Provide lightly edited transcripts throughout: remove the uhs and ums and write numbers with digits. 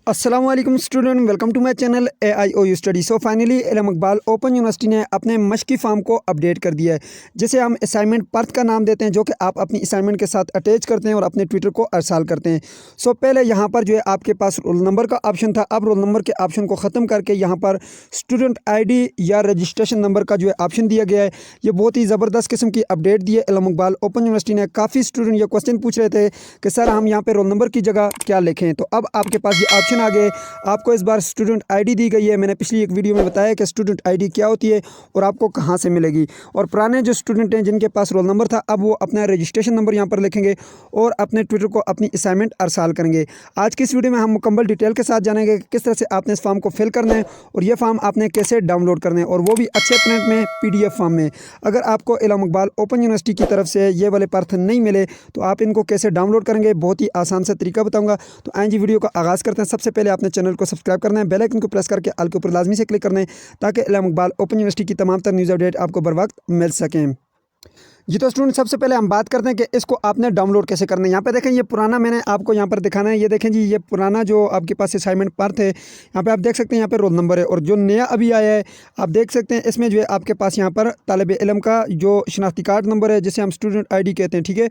अस्सलाम वालेकुम student, welcome to my channel AIOU study. So finally इल्म इकबाल ओपन यूनिवर्सिटी ने अपने मशक़ी फॉर्म को अपडेट कर दिया है, जिसे हम असाइनमेंट पर्थ का नाम देते हैं, जो कि आप अपनी असाइनमेंट के साथ अटैच करते हैं और अपने ट्विटर को अरसाल करते हैं। सो पहले यहाँ पर जो है आपके पास रोल नंबर का ऑप्शन था, अब रोल नंबर के ऑप्शन को ख़त्म करके यहाँ पर स्टूडेंट ID या रजिस्ट्रेशन नंबर का जो है ऑप्शन दिया गया है। ये बहुत ही ज़बरदस्त किस्म की अपडेट दी है इल्म इकबाल ओपन यूनिवर्सिटी ने। काफ़ी स्टूडेंट ये क्वेश्चन पूछ रहे थे कि सर हम यहाँ पर रोल नंबर की जगह क्या लिखें, तो अब आपके पास ये ऑप्शन आ गए। आपको इस बार स्टूडेंट ID दी गई है। मैंने पिछली एक वीडियो में बताया कि स्टूडेंट ID क्या होती है और आपको कहाँ से मिलेगी। और पुराने जो स्टूडेंट हैं जिनके पास रोल नंबर था, अब वो अपना रजिस्ट्रेशन नंबर यहाँ पर लिखेंगे और अपने ट्विटर को अपनी असाइनमेंट अरसाल करेंगे। आज की इस वीडियो में हम मुकम्मल डिटेल के साथ जानेंगे कि किस तरह से आपने इस फॉर्म को फिल करना है और ये फॉर्म आपने कैसे डाउनलोड करना है, और वो भी अच्छे प्रिंट में PDF फॉर्म में। अगर आपको इल्म इकबाल ओपन यूनिवर्सिटी की तरफ से ये वाले पर्थ नहीं मिले तो आप इनको कैसे डाउनलोड करेंगे, बहुत ही आसान सा तरीका बताऊंगा। तो आइए जी वीडियो का आगाज़ करते हैं। सबसे पहले आपने चैनल को सब्सक्राइब करना है, बेल आइकन को प्रेस करके ऑल के ऊपर लाजमी से क्लिक करना है, ताकि इल्म इकबाल ओपन यूनिवर्सिटी की तमाम तर न्यूज़ अपडेट आपको बर वक्त मिल सकें। जी तो स्टूडेंट, सबसे पहले हम बात करते हैं कि इसको आपने डाउनलोड कैसे करना है। यहाँ पे देखें, ये पुराना मैंने आपको यहाँ पर दिखाना है। ये देखें जी, ये पुराना जो आपके पास असाइनमेंट पर्थ है, यहाँ पे आप देख सकते हैं यहाँ पे रोल नंबर है। और जो नया अभी आया है आप देख सकते हैं, इसमें जो है आपके पास यहाँ पर तालिब इल्म का जो शनाख्ती कार्ड नंबर है, जिसे हम स्टूडेंट ID कहते हैं, ठीक है।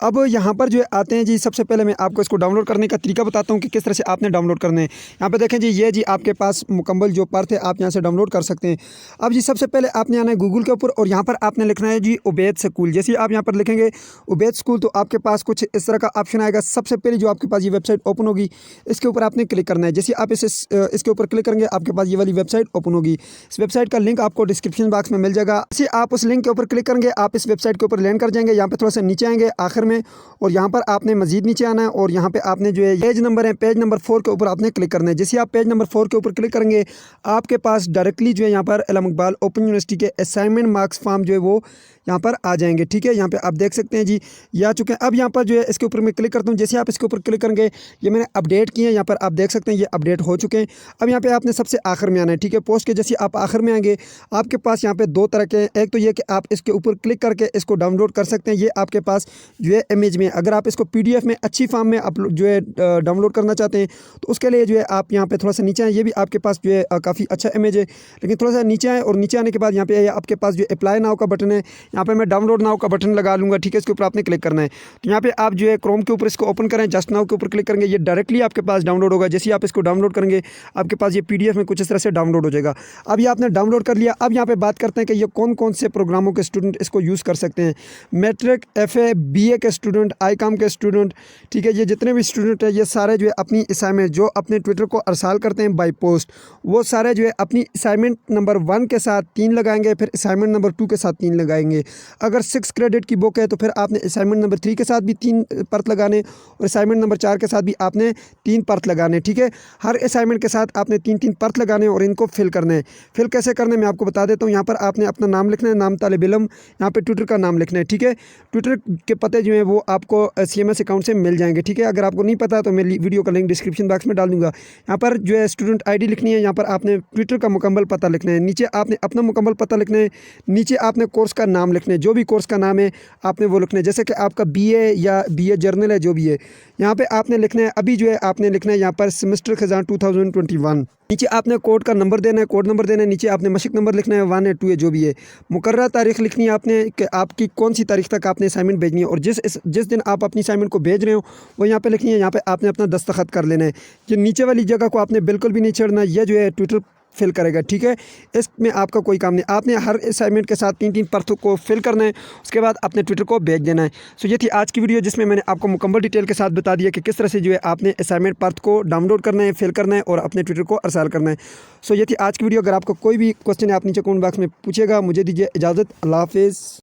अब यहाँ पर जो है आते हैं जी, सबसे पहले मैं आपको इसको डाउनलोड करने का तरीका बताता हूँ कि किस तरह से आपने डाउनलोड करना है। यहाँ पर देखें जी, ये जी आपके पास मुकम्मल जो पर्थ है आप यहाँ से डाउनलोड कर सकते हैं। अब जी सबसे पहले आपने आना है गूगल के ऊपर और यहाँ पर आपने लिखना है जी उबैद स्कूल। जैसे आप यहाँ पर लिखेंगे उबैद स्कूल तो आपके पास कुछ इस तरह का ऑप्शन आएगा। सबसे पहले जो आपके पास ये वेबसाइट ओपन होगी, इसके ऊपर आपने क्लिक करना है। जैसे आप इसके ऊपर क्लिक करेंगे, आपके पास ये वाली वेबसाइट ओपन होगी। इस वेबसाइट का लिंक आपको डिस्क्रिप्शन बॉक्स में मिल जाएगा। जैसे आप उस लिंक के ऊपर क्लिक करेंगे, आप इस वेबसाइट के ऊपर लैंड कर जाएंगे। यहाँ पे थोड़ा सा नीचे आएंगे आखिर में, और यहाँ पर आपने मजीद नीचे आना है और यहाँ पे आपने जो है पेज नंबर है, पेज नंबर 4 के ऊपर आपने क्लिक करना है। जैसे आप पेज नंबर 4 के ऊपर क्लिक करेंगे, आपके पास डायरेक्टली जो है यहाँ पर इल्म इकबाल ओपन यूनिवर्सिटी के असाइनमेंट मार्क्स फॉर्म जो है वो यहाँ पर आ जाएंगे, ठीक है। यहाँ पे आप देख सकते हैं जी, ये आ चुके हैं। अब यहाँ पर जो है इसके ऊपर मैं क्लिक करता हूँ। जैसे आप इसके ऊपर क्लिक करेंगे, ये मैंने अपडेट किए हैं, यहाँ पर आप देख सकते हैं ये अपडेट हो चुके हैं। अब यहाँ पे आपने सबसे आखिर में आना है, ठीक है। पोस्ट के जैसे आप आखिर में आएंगे, आपके पास यहाँ पे दो तरह के, एक तो ये कि आप इसके ऊपर क्लिक करके इसको डाउनलोड कर सकते हैं। ये आपके पास जो है इमेज में, अगर आप इसको PDF में अच्छी फॉर्म में आप जो है डाउनलोड करना चाहते हैं तो उसके लिए जो है आप यहाँ पे थोड़ा सा नीचे आए। ये भी आपके पास जो है काफ़ी अच्छा इमेज है, लेकिन थोड़ा सा नीचे आए और नीचे आने के बाद यहाँ पे आपके पास जो अप्लाई नाउ का बटन है, यहाँ पे मैं डाउनलोड नाउ का बटन लगा लूँगा, ठीक है। इसके ऊपर आपने क्लिक करना है। तो यहाँ पे आप जो है क्रोम के ऊपर इसको ओपन करें, जस्ट नाउ के ऊपर क्लिक करेंगे, ये डायरेक्टली आपके पास डाउनलोड होगा। जैसे आप इसको डाउनलोड करेंगे, आपके पास ये PDF में कुछ इस तरह से डाउनलोड हो जाएगा। अब ये आपने डाउनलोड कर लिया। अब यहाँ पे बात करते हैं कि ये कौन कौन से प्रोग्रामों के स्टूडेंट इसको यूज़ कर सकते हैं। मैट्रिक, FA, BA के स्टूडेंट, ICOM के स्टूडेंट, ठीक है। ये जितने भी स्टूडेंट हैं, ये सारे जो है अपनी असाइनमेंट जो अपने ट्विटर को अरसाल करते हैं बाई पोस्ट, वो सारे जो है अपनी असाइनमेंट नंबर 1 के साथ 3 लगाएंगे, फिर असाइनमेंट नंबर 2 के साथ 3 लगाएंगे। अगर 6 क्रेडिट की बुक है तो फिर आपने असाइनमेंट नंबर 3 के साथ भी 3 पर्थ लगाने और असाइनमेंट नंबर 4 के साथ भी आपने 3 पर्थ लगाने, ठीक है। हर असाइनमेंट के साथ आपने 3-3 पर्थ लगाने और इनको फिल करना है। फिल कैसे करना है मैं आपको बता देता हूँ। यहाँ पर आपने अपना नाम लिखना है, नाम तालिब इल्म, यहाँ पे ट्विटर का नाम लिखना है, ठीक है। ट्विटर के पते जो है वो आपको CMS अकाउंट से मिल जाएंगे, ठीक है। अगर आपको नहीं पता तो मैं वीडियो का लिंक डिस्क्रिप्शन बॉक्स में डाल दूँगा। यहाँ पर जो है स्टूडेंट ID लिखनी है, यहाँ पर आपने ट्विटर का मुकम्मल पता लिखना है, नीचे आपने अपना मुकम्मल पता लिखना है, नीचे आपने कोर्स का नाम लिखना है, जो भी कोर्स का नाम है आपने वो लिखना है। जैसे कि आपका BA या BA जर्नल है, जो भी है यहाँ पे आपने लिखना है। अभी जो है आपने लिखना है यहाँ पर सेमेस्टर खजान 2021। नीचे आपने कोड का नंबर देना है, कोड नंबर देना है, नीचे आपने मशक नंबर लिखना है, 1 है 2 है जो भी है। मुकर्रर तारीख लिखनी है आपने कि आपकी कौन सी तारीख तक आपने असाइनमेंट भेजनी है, और जिस दिन आप अपनी असाइनमेंट को भेज रहे हो वो यहाँ पे लिखनी है। यहाँ पे आपने अपना दस्तखत कर लेना है। ये नीचे वाली जगह को आपने बिल्कुल भी नहीं छेड़ना, यह जो है ट्विटर फिल करेगा, ठीक है। इसमें आपका कोई काम नहीं, आपने हर असाइनमेंट के साथ 3-3 पर्थों को फिल करना है, उसके बाद अपने ट्विटर को भेज देना है। सो ये थी आज की वीडियो, जिसमें मैंने आपको मुकम्मल डिटेल के साथ बता दिया कि किस तरह से जो है आपने असाइनमेंट पर्थ को डाउनलोड करना है, फिल करना है और अपने ट्विटर को अरसाल करना है। सो ये थी आज की वीडियो। अगर आपको कोई भी क्वेश्चन है आप नीचे कमेंट बॉक्स में पूछेगा। मुझे दीजिए इजाज़त, अल्लाह हाफिज़।